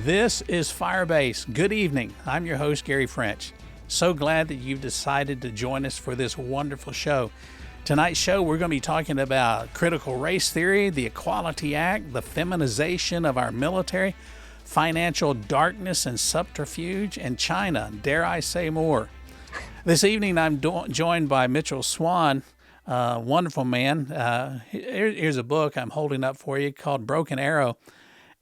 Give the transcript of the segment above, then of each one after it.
This is Firebase. Good evening. I'm your host, Gary French. So glad that you've decided to join us for this wonderful show. Tonight's show, we're going to be talking about critical race theory, the Equality Act, the feminization of our military, financial darkness and subterfuge, and China. Dare I say more? This evening, I'm joined by Col Swan, wonderful man. Here's a book I'm holding up for you called Broken Arrow.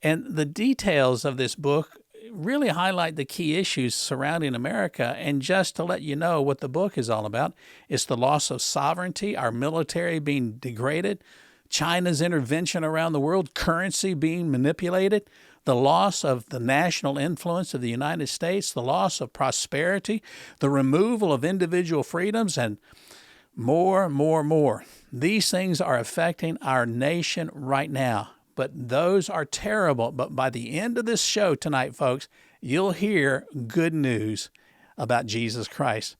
And the details of this book really highlight the key issues surrounding America. And just to let you know what the book is all about, it's the loss of sovereignty, our military being degraded, China's intervention around the world, currency being manipulated, the loss of the national influence of the United States, the loss of prosperity, the removal of individual freedoms, and more. These things are affecting our nation right now. But those are terrible. But by the end of this show tonight, folks, you'll hear good news about Jesus Christ.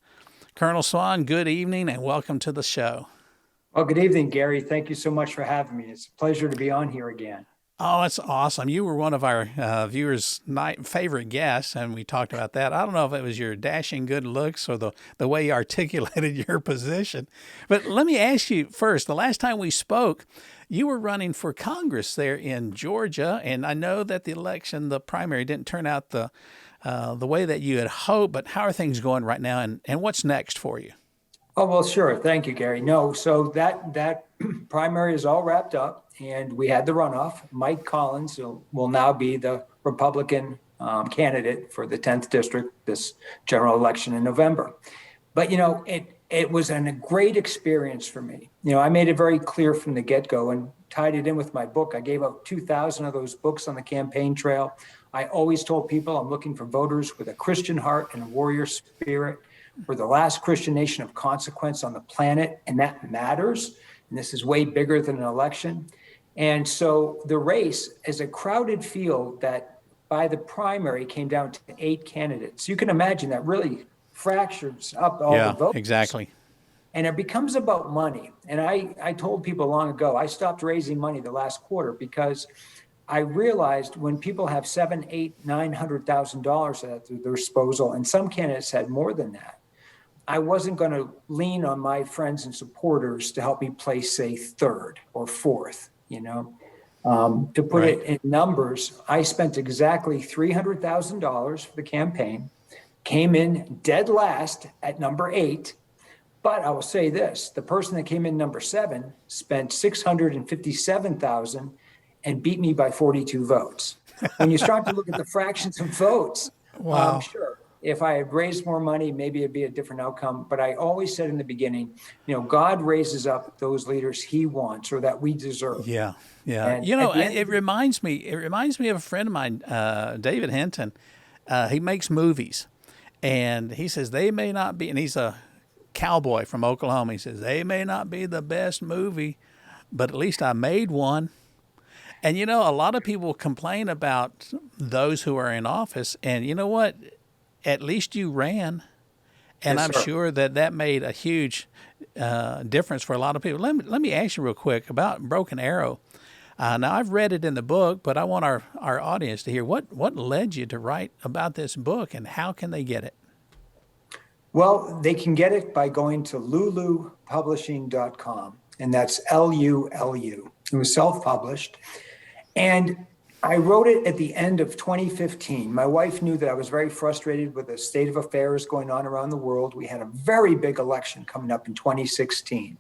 Colonel Swan, good evening and welcome to the show. Well, good evening, Gary. Thank you so much for having me. It's a pleasure to be on here again. Oh, it's awesome. You were one of our viewers' favorite guests, and we talked about that. I don't know if it was your dashing good looks or the way you articulated your position. But let me ask you first, the last time we spoke, you were running for Congress there in Georgia, and I know that the primary didn't turn out the way that you had hoped, but how are things going right now, and what's next for you? Oh, well, sure. Thank you, Gary. No, so that primary is all wrapped up, and we had the runoff. Mike Collins will now be the Republican candidate for the 10th district, this general election in November. But, it was a great experience for me. I made it very clear from the get-go and tied it in with my book. I gave out 2,000 of those books on the campaign trail. I always told people I'm looking for voters with a Christian heart and a warrior spirit. We're the last Christian nation of consequence on the planet, and that matters. And this is way bigger than an election. And so the race is a crowded field that by the primary came down to 8 candidates. You can imagine that really fractures up all the votes. Yeah, exactly. And it becomes about money. And I told people long ago, I stopped raising money the last quarter because I realized when people have $700,000, $800,000, $900,000 at their disposal, and some candidates had more than that, I wasn't going to lean on my friends and supporters to help me place, say, 3rd or 4th, To put Right. it in numbers, I spent exactly $300,000 for the campaign, came in dead last at number 8. But I will say this, the person that came in number 7 spent $657,000 and beat me by 42 votes. When you start to look at the fractions of votes, Wow. Sure. If I had raised more money, maybe it'd be a different outcome. But I always said in the beginning, God raises up those leaders he wants or that we deserve. Yeah. And It reminds me of a friend of mine, David Hinton. He makes movies, and he says they may not be, and he's a cowboy from Oklahoma. He says they may not be the best movie, but at least I made one. And a lot of people complain about those who are in office, and you know what? At least you ran, and Yes, I'm sir. sure that made a huge difference for a lot of people. Let me ask you real quick about Broken Arrow. Now, I've read it in the book, but I want our audience to hear what led you to write about this book, and how can they get it? Well, they can get it by going to lulupublishing.com, and that's LULU. It was self-published. And I wrote it at the end of 2015. My wife knew that I was very frustrated with the state of affairs going on around the world. We had a very big election coming up in 2016.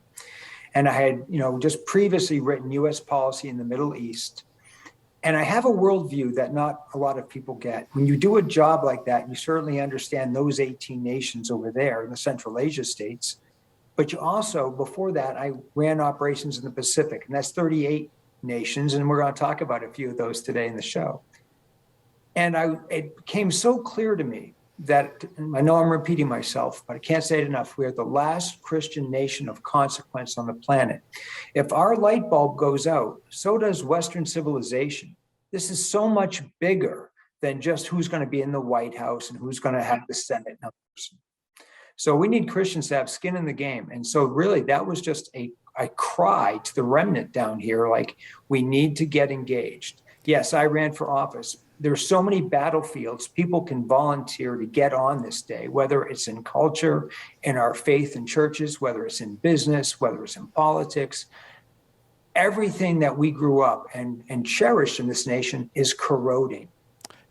And I had, just previously written U.S. policy in the Middle East. And I have a worldview that not a lot of people get. When you do a job like that, you certainly understand those 18 nations over there in the Central Asia states. But you also, before that, I ran operations in the Pacific, and that's 38 nations. And we're going to talk about a few of those today in the show. And it became so clear to me that, I know I'm repeating myself, but I can't say it enough. We are the last Christian nation of consequence on the planet. If our light bulb goes out, so does Western civilization. This is so much bigger than just who's going to be in the White House and who's going to have the Senate numbers. So we need Christians to have skin in the game. And so really that was just a cry to the remnant down here, like we need to get engaged. Yes, I ran for office, There's so many battlefields people can volunteer to get on this day, whether it's in culture, in our faith and churches, whether it's in business, whether it's in politics. Everything that we grew up and cherished in this nation is corroding.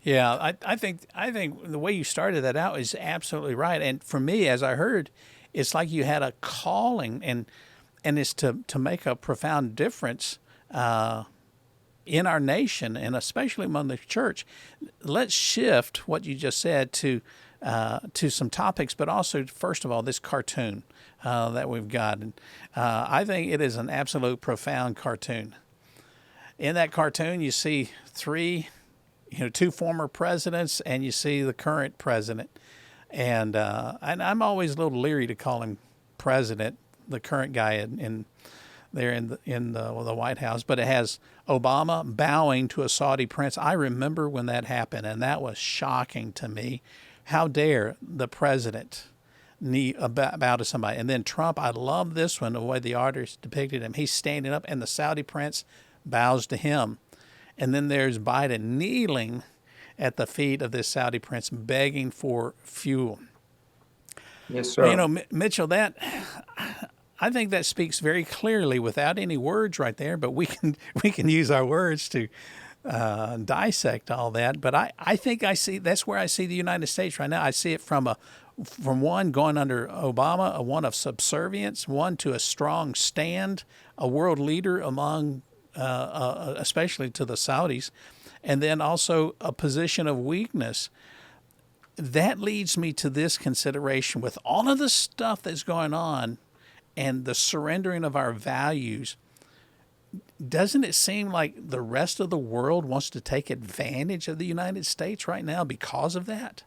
Yeah, I think the way you started that out is absolutely right. And for me, as I heard, it's like you had a calling, and it's to make a profound difference in our nation, and especially among the church. Let's shift what you just said to some topics, but also, first of all, this cartoon that we've got. And I think it is an absolute profound cartoon. In that cartoon, you see two former presidents, and you see the current president. And I'm always a little leery to call him president, the current guy in the White House, but it has Obama bowing to a Saudi prince. I remember when that happened, and that was shocking to me. How dare the president bow to somebody? And then Trump, I love this one, the way the artist depicted him. He's standing up, and the Saudi prince bows to him. And then there's Biden kneeling at the feet of this Saudi prince, begging for fuel. Yes, sir. Mitchell, I think that speaks very clearly without any words right there, but we can use our words to dissect all that. But I think that's where I see the United States right now. I see it from one going under Obama, one of subservience, one to a strong stand, a world leader among, especially to the Saudis, and then also a position of weakness. That leads me to this consideration with all of the stuff that's going on and the surrendering of our values. Doesn't it seem like the rest of the world wants to take advantage of the United States right now because of that?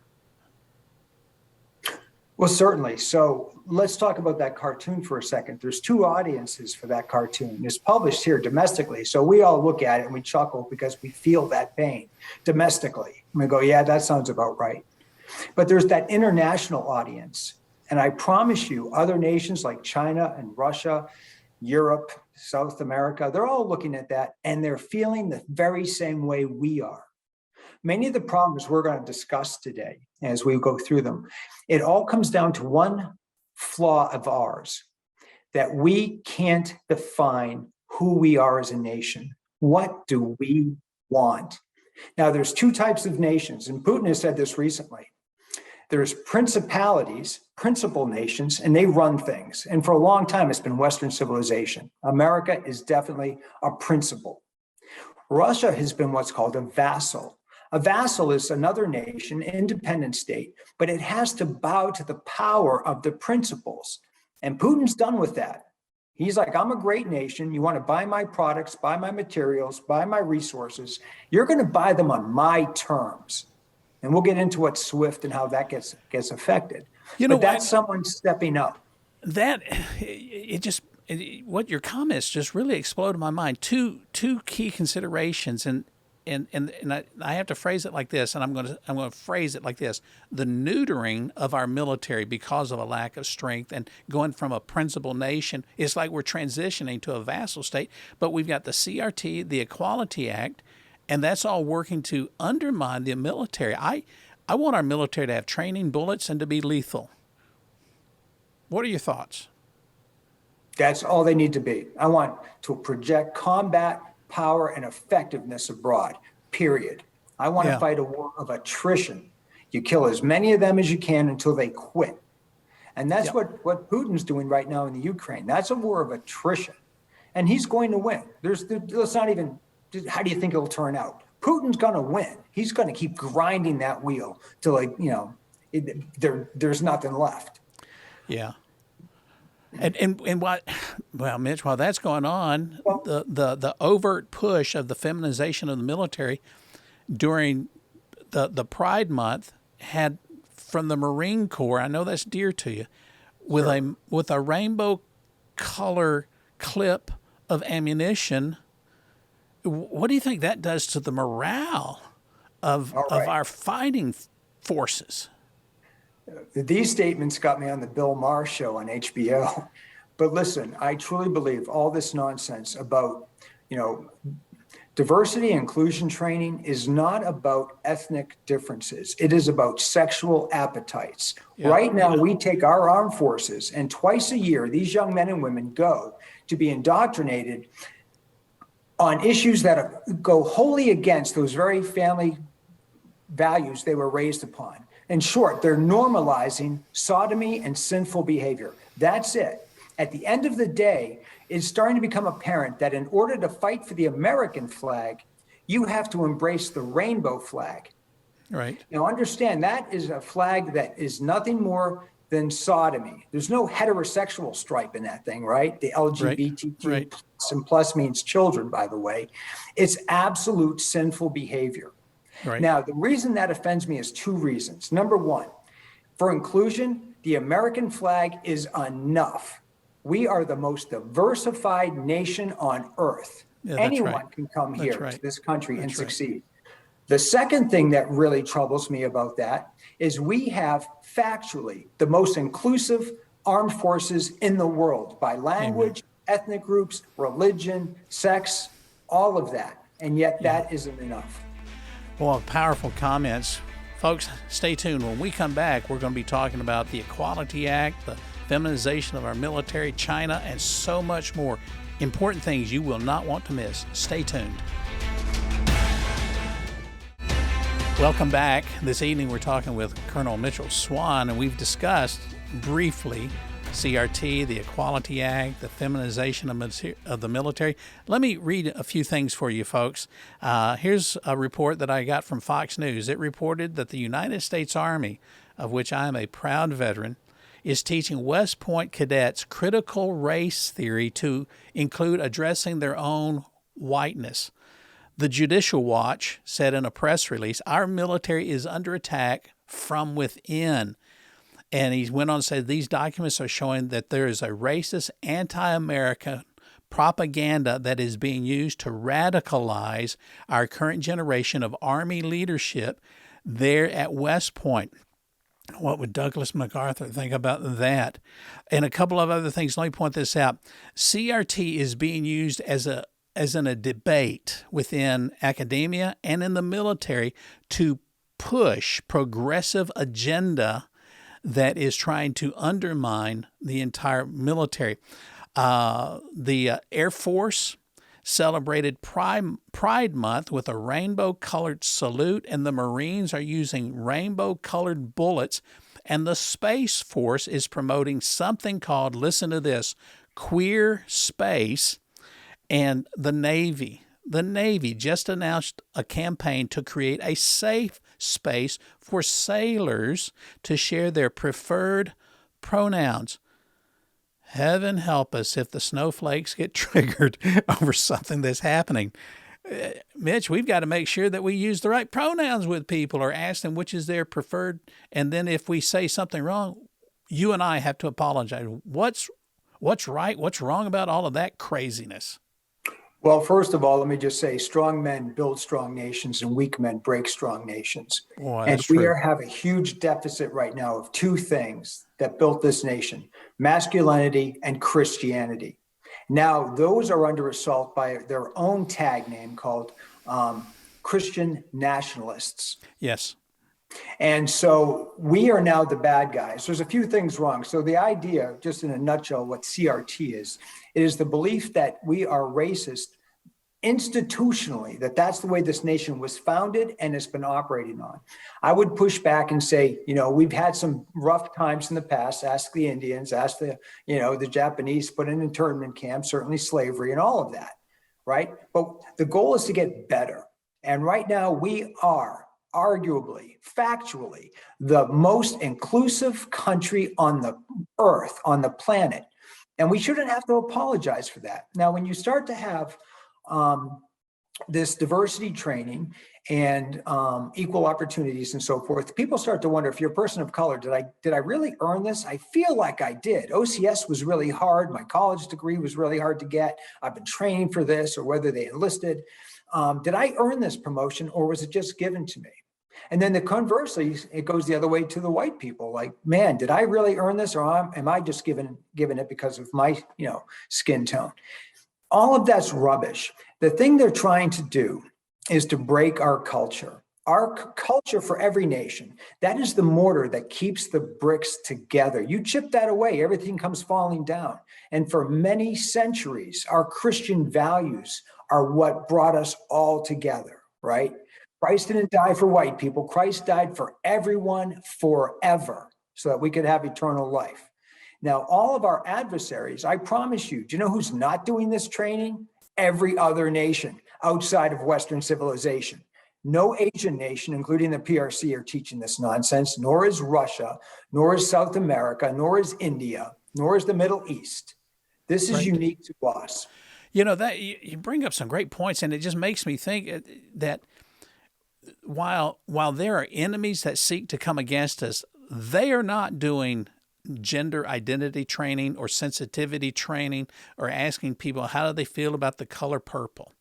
Well, certainly. So let's talk about that cartoon for a second. There's two audiences for that cartoon. It's published here domestically. So we all look at it and we chuckle because we feel that pain domestically. And we go, yeah, that sounds about right. But there's that international audience. And I promise you, other nations like China and Russia, Europe, South America, they're all looking at that and they're feeling the very same way we are. Many of the problems we're going to discuss today as we go through them, it all comes down to one flaw of ours, that we can't define who we are as a nation. What do we want? Now, there's two types of nations, and Putin has said this recently. There's principalities, principal nations, and they run things. And for a long time, it's been Western civilization. America is definitely a principal. Russia has been what's called a vassal. A vassal is another nation, independent state, but it has to bow to the power of the principals. And Putin's done with that. He's like, I'm a great nation. You want to buy my products, buy my materials, buy my resources. You're going to buy them on my terms. And we'll get into what SWIFT and how that gets affected. But that's someone stepping up. What your comments just really exploded in my mind. Two key considerations, and I have to phrase it like this, and I'm going to phrase it like this: the neutering of our military because of a lack of strength, and going from a principal nation, it's like we're transitioning to a vassal state. But we've got the CRT, the Equality Act. And that's all working to undermine the military. I want our military to have training, bullets, and to be lethal. What are your thoughts? That's all they need to be. I want to project combat power and effectiveness abroad, period. I want to fight a war of attrition. You kill as many of them as you can until they quit. And that's what Putin's doing right now in the Ukraine. That's a war of attrition. And he's going to win. Let's not even... How do you think it'll turn out? Putin's going to win. He's going to keep grinding that wheel till there's nothing left. Yeah. And what? Well, Mitch, while that's going on, the overt push of the feminization of the military during the Pride Month had, from the Marine Corps, I know that's dear to you, with a rainbow color clip of ammunition. What do you think that does to the morale of our fighting forces? These statements got me on the Bill Maher show on HBO. But listen, I truly believe all this nonsense about, Diversity and inclusion training is not about ethnic differences. It is about sexual appetites. Yeah. Right now, we take our armed forces, and twice a year, these young men and women go to be indoctrinated on issues that go wholly against those very family values they were raised upon. In short, they're normalizing sodomy and sinful behavior. That's it. At the end of the day, it's starting to become apparent that in order to fight for the American flag, you have to embrace the rainbow flag. Right. Now, understand that is a flag that is nothing more than sodomy. There's no heterosexual stripe in that thing, right? The LGBTQ Right. and plus means children, by the way. It's absolute sinful behavior. Right. Now, the reason that offends me is two reasons. Number one, for inclusion, the American flag is enough. We are the most diversified nation on earth. Yeah, that's Anyone right. can come That's here right. to this country and That's right. succeed. The second thing that really troubles me about that is we have factually the most inclusive armed forces in the world by language, ethnic groups, religion, sex, all of that. And yet that isn't enough. Well, powerful comments. Folks, stay tuned. When we come back, we're going to be talking about the Equality Act, the feminization of our military, China, and so much more. Important things you will not want to miss. Stay tuned. Welcome back. This evening we're talking with Colonel Col Swan, and we've discussed briefly CRT, the Equality Act, the feminization of the military. Let me read a few things for you, folks. Here's a report that I got from Fox News. It reported that the United States Army, of which I am a proud veteran, is teaching West Point cadets critical race theory to include addressing their own whiteness. The Judicial Watch said in a press release, our military is under attack from within. And he went on to say these documents are showing that there is a racist, anti-American propaganda that is being used to radicalize our current generation of Army leadership there at West Point. What would Douglas MacArthur think about that? And a couple of other things. Let me point this out. CRT is being used as in a debate within academia and in the military to push progressive agenda that is trying to undermine the entire military. The Air Force celebrated Pride Month with a rainbow-colored salute, and the Marines are using rainbow-colored bullets, and the Space Force is promoting something called, listen to this, queer space, and the Navy just announced a campaign to create a safe space for sailors to share their preferred pronouns. Heaven help us if the snowflakes get triggered over something that's happening. Mitch, we've got to make sure that we use the right pronouns with people or ask them which is their preferred. And then if we say something wrong, you and I have to apologize. What's right? What's wrong about all of that craziness? Well, first of all, let me just say strong men build strong nations and weak men break strong nations. Boy, and that's we true. have a huge deficit right now of two things that built this nation, masculinity and Christianity. Now, those are under assault by their own tag name called Christian nationalists. Yes. And so we are now the bad guys. There's a few things wrong. So the idea, just in a nutshell, what CRT is, it is the belief that we are racist institutionally, that's the way this nation was founded and has been operating on. I would push back and say, we've had some rough times in the past. Ask the Indians, ask the Japanese put in internment camps, certainly slavery and all of that, right? But the goal is to get better. And right now we are arguably, factually, the most inclusive country on the earth, on the planet. And we shouldn't have to apologize for that. Now, when you start to have this diversity training and equal opportunities and so forth, people start to wonder, if you're a person of color, did I really earn this? I feel like I did. OCS was really hard. My college degree was really hard to get. I've been training for this, or whether they enlisted. Did I earn this promotion, or was it just given to me? And then conversely, it goes the other way to the white people. Like, man, did I really earn this, or am I just given it because of my, skin tone? All of that's rubbish. The thing they're trying to do is to break our culture. Our culture for every nation. That is the mortar that keeps the bricks together. You chip that away, everything comes falling down. And for many centuries, our Christian values are what brought us all together, right? Christ didn't die for white people. Christ died for everyone forever so that we could have eternal life. Now, all of our adversaries, I promise you, do you know who's not doing this training? Every other nation outside of Western civilization. No Asian nation, including the PRC, are teaching this nonsense, nor is Russia, nor is South America, nor is India, nor is the Middle East. This is unique to us. You know, that you bring up some great points, and it just makes me think that while there are enemies that seek to come against us, they are not doing gender identity training or sensitivity training or asking people how do they feel about the color purple.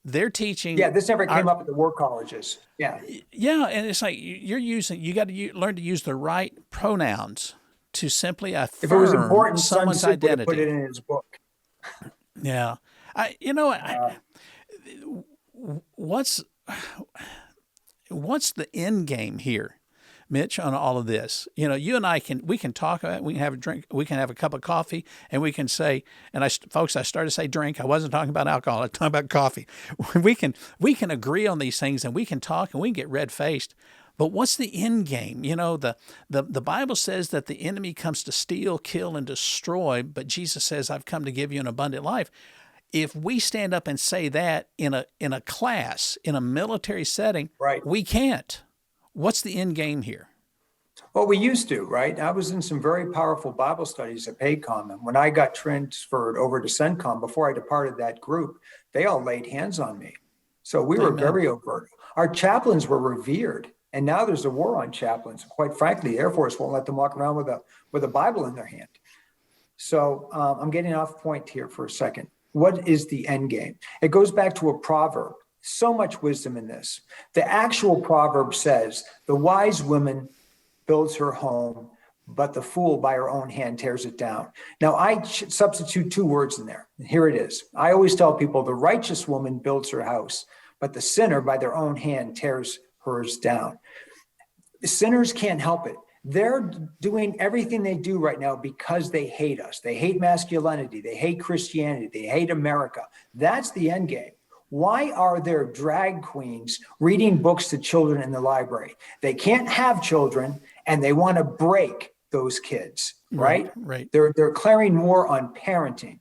They're teaching. Yeah, this never came up at the war colleges. Yeah. Yeah, and it's like you got to learn to use the right pronouns to simply affirm if it was important, someone's identity. Put it in his book. Yeah, what's the end game here, Mitch, on all of this? You know, you and I we can talk about it, we can have a drink, we can have a cup of coffee, and we can say, and I started to say drink. I wasn't talking about alcohol. I was talking about coffee. We can agree on these things, and we can talk, and we can get red-faced. But what's the end game? You know, the Bible says that the enemy comes to steal, kill, and destroy, but Jesus says, I've come to give you an abundant life. If we stand up and say that in a class, in a military setting, right, we can't. What's the end game here? Well, we used to, right? I was in some very powerful Bible studies at PACOM, and when I got transferred over to CENTCOM, before I departed that group, they all laid hands on me. So we were very overt. Our chaplains were revered, and now there's a war on chaplains. Quite frankly, the Air Force won't let them walk around with a Bible in their hand. So I'm getting off point here for a second. What is the end game? It goes back to a proverb. So much wisdom in this. The actual proverb says, the wise woman builds her home, but the fool by her own hand tears it down. Now, I substitute two words in there. And here it is. I always tell people the righteous woman builds her house, but the sinner by their own hand tears hers down. Sinners can't help it. They're doing everything they do right now because they hate us. They hate masculinity. They hate Christianity. They hate America. That's the end game. Why are there drag queens reading books to children in the library? They can't have children, and they want to break those kids, right? Right. They're declaring war on parenting.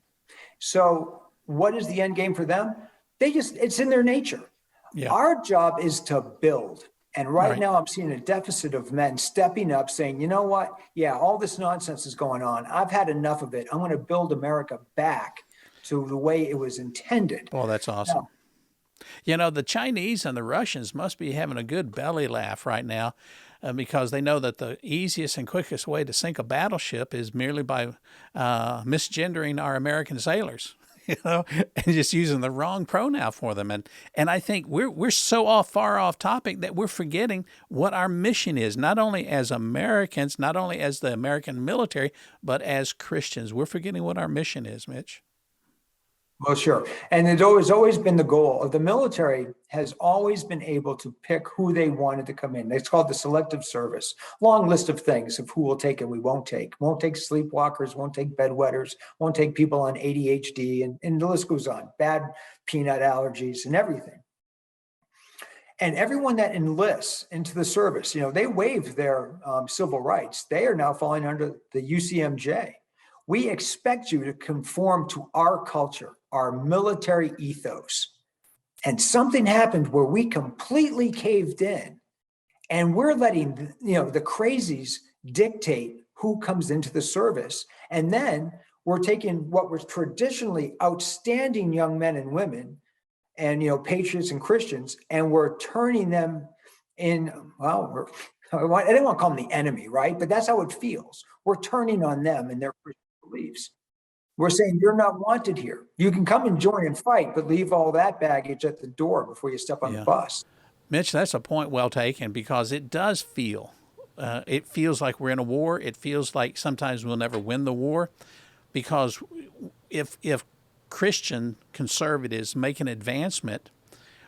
So what is the end game for them? It's in their nature. Yeah. Our job is to build. And right now I'm seeing a deficit of men stepping up saying, you know what? Yeah, all this nonsense is going on. I've had enough of it. I'm going to build America back to the way it was intended. Oh, that's awesome. Now, you know, the Chinese and the Russians must be having a good belly laugh right now because they know that the easiest and quickest way to sink a battleship is merely by misgendering our American sailors. You know, and just using the wrong pronoun for them. And I think we're so far off topic that we're forgetting what our mission is, not only as Americans, not only as the American military, but as Christians. We're forgetting what our mission is, Mitch. Well, sure. And it's always been the goal of the military has always been able to pick who they wanted to come in. It's called the selective service. Long list of things of who will take and we won't take. Won't take sleepwalkers, won't take bedwetters, won't take people on ADHD, and the list goes on. Bad peanut allergies and everything. And everyone that enlists into the service, you know, they waived their civil rights. They are now falling under the UCMJ. We expect you to conform to our culture, our military ethos. And something happened where we completely caved in, and we're letting, you know, the crazies dictate who comes into the service. And then we're taking what were traditionally outstanding young men and women and, you know, patriots and Christians, and we're turning them in, well, I didn't want to call them the enemy, right? But that's how it feels. We're turning on them and their Christian beliefs. We're saying you're not wanted here. You can come and join and fight, but leave all that baggage at the door before you step on the bus. Mitch, that's a point well taken because it does feel, it feels like we're in a war. It feels like sometimes we'll never win the war because if Christian conservatives make an advancement,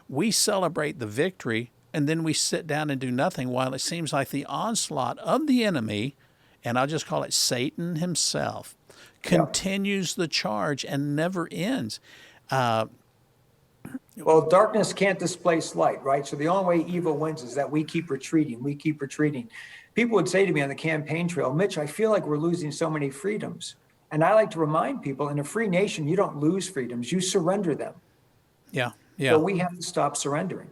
we celebrate the victory, and then we sit down and do nothing while it seems like the onslaught of the enemy, and I'll just call it Satan himself, continues the charge and never ends. Well, darkness can't displace light, right? So the only way evil wins is that we keep retreating. We keep retreating. People would say to me on the campaign trail, Mitch, I feel like we're losing so many freedoms. And I like to remind people, in a free nation, you don't lose freedoms, you surrender them. Yeah. So we have to stop surrendering.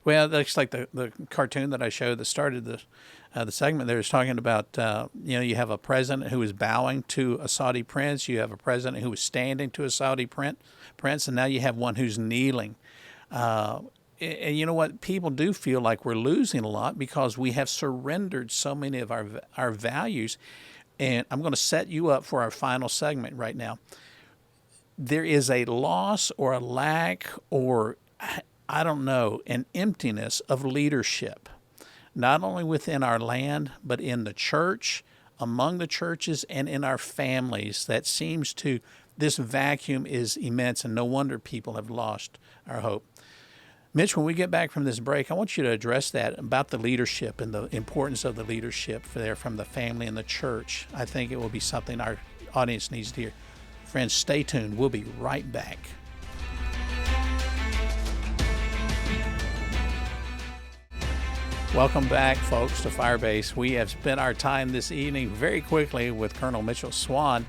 Well, that's like the cartoon that I showed that started the segment there was talking about, you have a president who is bowing to a Saudi prince. You have a president who is standing to a Saudi prince, and now you have one who's kneeling. And you know what? People do feel like we're losing a lot because we have surrendered so many of our values. And I'm going to set you up for our final segment right now. There is a loss or a lack or, I don't know, an emptiness of leadership, not only within our land, but in the church, among the churches, and in our families. That seems to, this vacuum is immense, and no wonder people have lost our hope. Mitch, when we get back from this break, I want you to address that about the leadership and the importance of the leadership from the family and the church. I think it will be something our audience needs to hear. Friends, stay tuned. We'll be right back. Welcome back, folks, to Firebase. We have spent our time this evening very quickly with Colonel Mitchell Swan.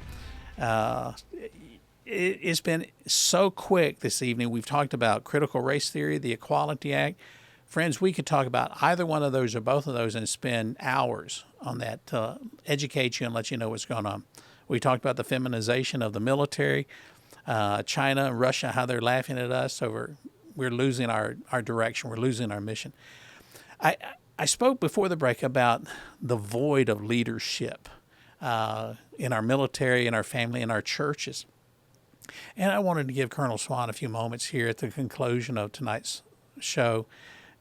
It's been so quick this evening. We've talked about critical race theory, the Equality Act. Friends, we could talk about either one of those or both of those and spend hours on that to educate you and let you know what's going on. We talked about the feminization of the military, China and Russia, how they're laughing at us over we're losing our direction, we're losing our mission. I spoke before the break about the void of leadership in our military, in our family, in our churches. And I wanted to give Colonel Swan a few moments here at the conclusion of tonight's show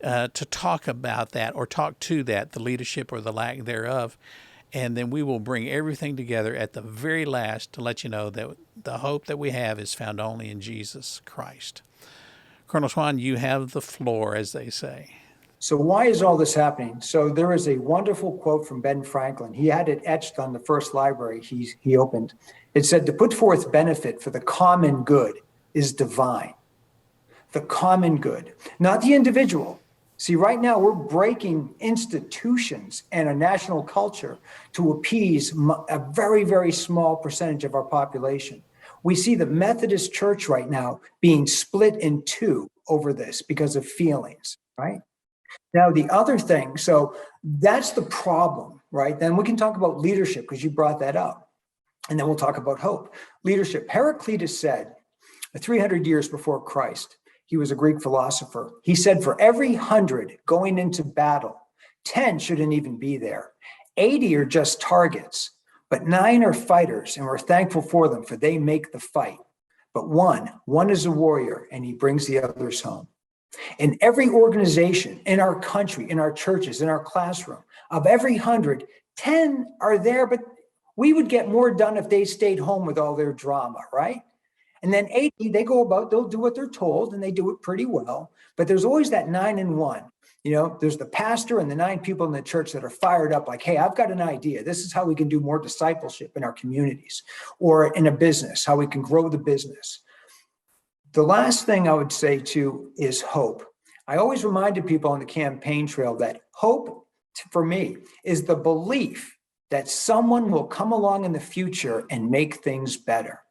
to talk about that or talk to that, the leadership or the lack thereof. And then we will bring everything together at the very last to let you know that the hope that we have is found only in Jesus Christ. Colonel Swan, you have the floor, as they say. So why is all this happening? So there is a wonderful quote from Ben Franklin. He had it etched on the first library he opened. It said, to put forth benefit for the common good is divine. The common good, not the individual. See, right now we're breaking institutions and a national culture to appease a very, very small percentage of our population. We see the Methodist Church right now being split in two over this because of feelings, right? Now, the other thing, so that's the problem, right? Then we can talk about leadership because you brought that up. And then we'll talk about hope. Leadership. Heraclitus said 300 years before Christ, he was a Greek philosopher. He said, for every 100 going into battle, 10 shouldn't even be there. 80 are just targets, but 9 are fighters, and we're thankful for them, for they make the fight. But one is a warrior, and he brings the others home. In every organization, in our country, in our churches, in our classroom, of every 100, 10 are there, but we would get more done if they stayed home with all their drama, right? And then 80, they go about, they'll do what they're told, and they do it pretty well. But there's always that 9 and 1. You know, there's the pastor and the 9 people in the church that are fired up like, hey, I've got an idea. This is how we can do more discipleship in our communities or in a business, how we can grow the business. The last thing I would say too is hope. I always reminded people on the campaign trail that hope for me is the belief that someone will come along in the future and make things better.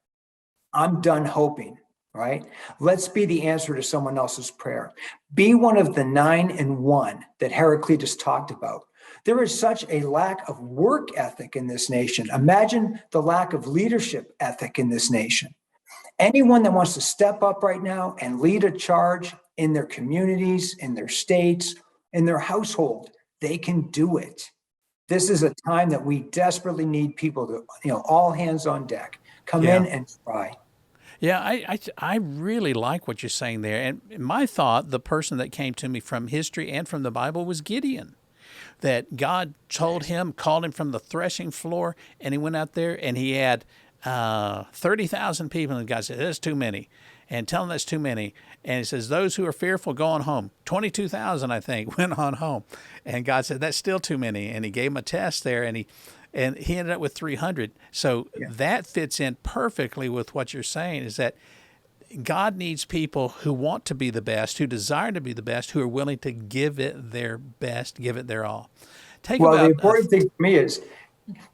I'm done hoping, right? Let's be the answer to someone else's prayer. Be one of the 9 and 1 that Heraclitus talked about. There is such a lack of work ethic in this nation. Imagine the lack of leadership ethic in this nation. Anyone that wants to step up right now and lead a charge in their communities, in their states, in their household, they can do it. This is a time that we desperately need people to, all hands on deck, come in and try. Yeah, I really like what you're saying there. And my thought, the person that came to me from history and from the Bible was Gideon. That God told him, called him from the threshing floor, and he went out there and he had 30,000 people. And God said, that's too many. And tell them that's too many. And he says, those who are fearful, go on home. 22,000, I think, went on home. And God said, that's still too many. And he gave him a test there, and he ended up with 300. So that fits in perfectly with what you're saying, is that God needs people who want to be the best, who desire to be the best, who are willing to give it their best, give it their all. The important thing for me is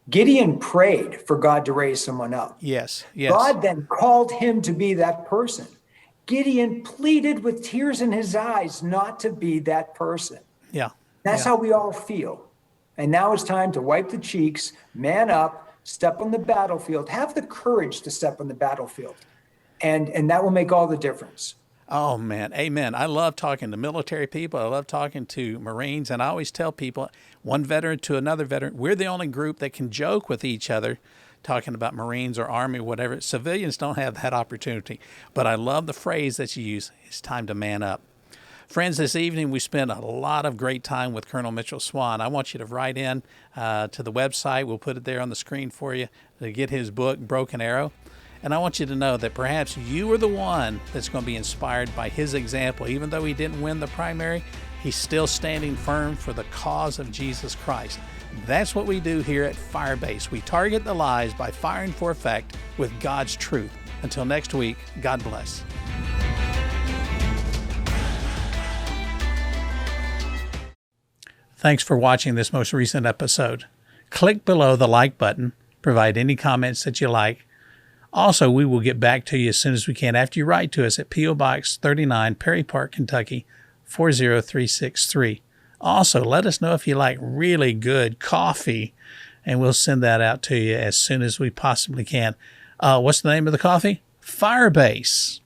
Gideon prayed for God to raise someone up. Yes. God then called him to be that person. Gideon pleaded with tears in his eyes not to be that person. Yeah. That's how we all feel. And now it's time to wipe the cheeks, man up, step on the battlefield, have the courage to step on the battlefield. And that will make all the difference. Oh, man. Amen. I love talking to military people. I love talking to Marines. And I always tell people, one veteran to another veteran, we're the only group that can joke with each other, talking about Marines or Army, whatever. Civilians don't have that opportunity. But I love the phrase that you use, it's time to man up. Friends, this evening we spent a lot of great time with Colonel Mitchell Swan. I want you to write in to the website. We'll put it there on the screen for you to get his book, Broken Arrow. And I want you to know that perhaps you are the one that's going to be inspired by his example. Even though he didn't win the primary, he's still standing firm for the cause of Jesus Christ. That's what we do here at Firebase. We target the lies by firing for effect with God's truth. Until next week, God bless. Thanks for watching this most recent episode. Click below the like button. Provide any comments that you like. Also, we will get back to you as soon as we can after you write to us at P.O. Box 39, Perry Park, Kentucky, 40363. Also, let us know if you like really good coffee, and we'll send that out to you as soon as we possibly can. What's the name of the coffee? Firebase.